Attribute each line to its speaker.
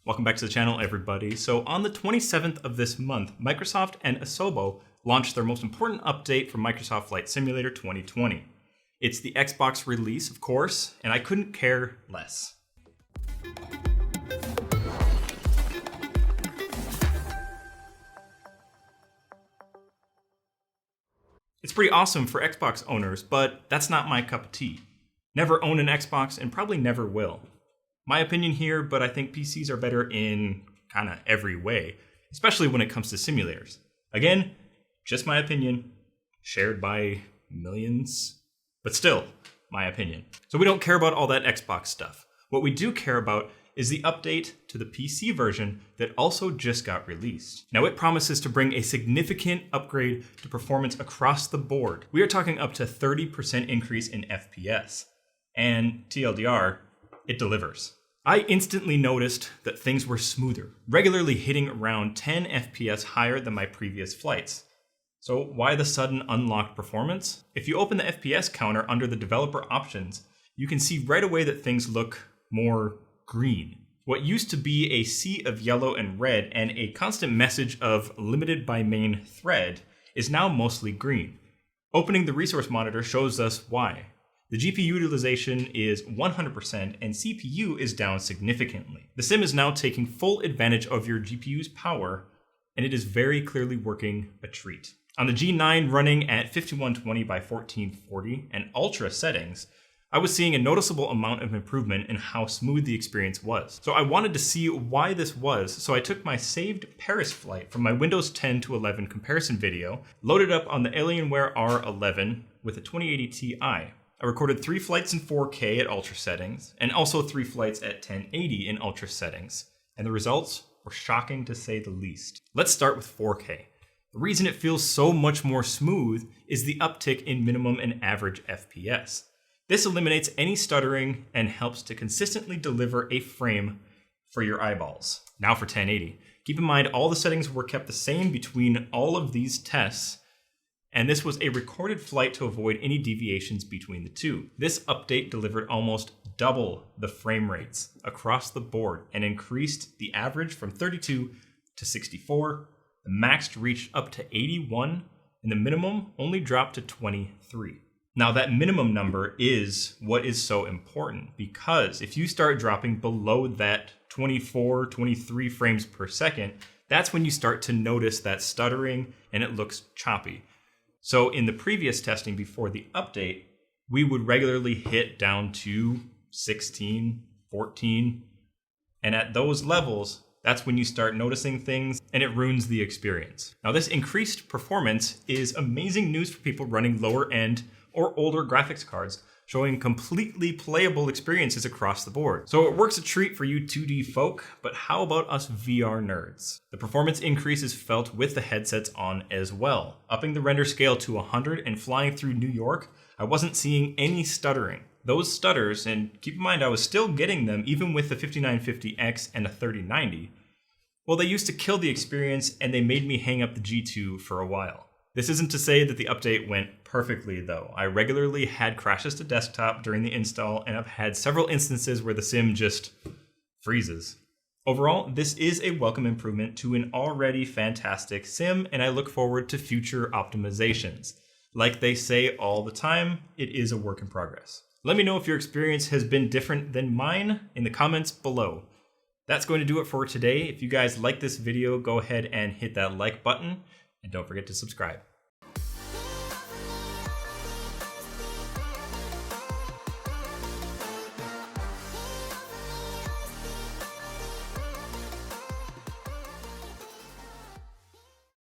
Speaker 1: Welcome back to the channel, everybody. So on the 27th of this month, Microsoft and Asobo launched their most important update for Microsoft Flight Simulator 2020. It's the Xbox release, of course, and I couldn't care less. It's pretty awesome for Xbox owners, but that's not my cup of tea. Never own an Xbox and probably never will. My opinion here, but I think PCs are better in kinda every way, especially when it comes to simulators. Again, just my opinion, shared by millions, but still, my opinion. So we don't care about all that Xbox stuff. What we do care about is the update to the PC version that also just got released. Now it promises to bring a significant upgrade to performance across the board. We are talking up to 30% increase in FPS. And TLDR, it delivers. I instantly noticed that things were smoother, regularly hitting around 10 FPS higher than my previous flights. So why the sudden unlocked performance? If you open the FPS counter under the developer options, you can see right away that things look more green. What used to be a sea of yellow and red and a constant message of limited by main thread is now mostly green. Opening the resource monitor shows us why. The GPU utilization is 100% and CPU is down significantly. The sim is now taking full advantage of your GPU's power, and it is very clearly working a treat. On the G9 running at 5120 by 1440 and ultra settings, I was seeing a noticeable amount of improvement in how smooth the experience was. So I wanted to see why this was, so I took my saved Paris flight from my Windows 10 to 11 comparison video, loaded up on the Alienware R11 with a 2080 Ti. I recorded 3 flights in 4K at ultra settings, and also 3 flights at 1080 in ultra settings, and the results were shocking to say the least. Let's start with 4K. The reason it feels so much more smooth is the uptick in minimum and average FPS. This eliminates any stuttering and helps to consistently deliver a frame for your eyeballs. Now for 1080. Keep in mind all the settings were kept the same between all of these tests, and this was a recorded flight to avoid any deviations between the two. This update delivered almost double the frame rates across the board and increased the average from 32 to 64. The max reached up to 81, and the minimum only dropped to 23. Now that minimum number is what is so important, because if you start dropping below that 24, 23 frames per second, that's when you start to notice that stuttering and it looks choppy. So in the previous testing before the update, we would regularly hit down to 16, 14, and at those levels, that's when you start noticing things and it ruins the experience. Now this increased performance is amazing news for people running lower end or older graphics cards, showing completely playable experiences across the board. So it works a treat for you 2D folk, but how about us VR nerds? The performance increase is felt with the headsets on as well. Upping the render scale to 100 and flying through New York, I wasn't seeing any stuttering. Those stutters, and keep in mind I was still getting them even with the 5950X and a 3090, well, they used to kill the experience and they made me hang up the G2 for a while. This isn't to say that the update went perfectly though. I regularly had crashes to desktop during the install, and I've had several instances where the sim just freezes. Overall, this is a welcome improvement to an already fantastic sim, and I look forward to future optimizations. Like they say all the time, it is a work in progress. Let me know if your experience has been different than mine in the comments below. That's going to do it for today. If you guys like this video, go ahead and hit that like button. And don't forget to subscribe.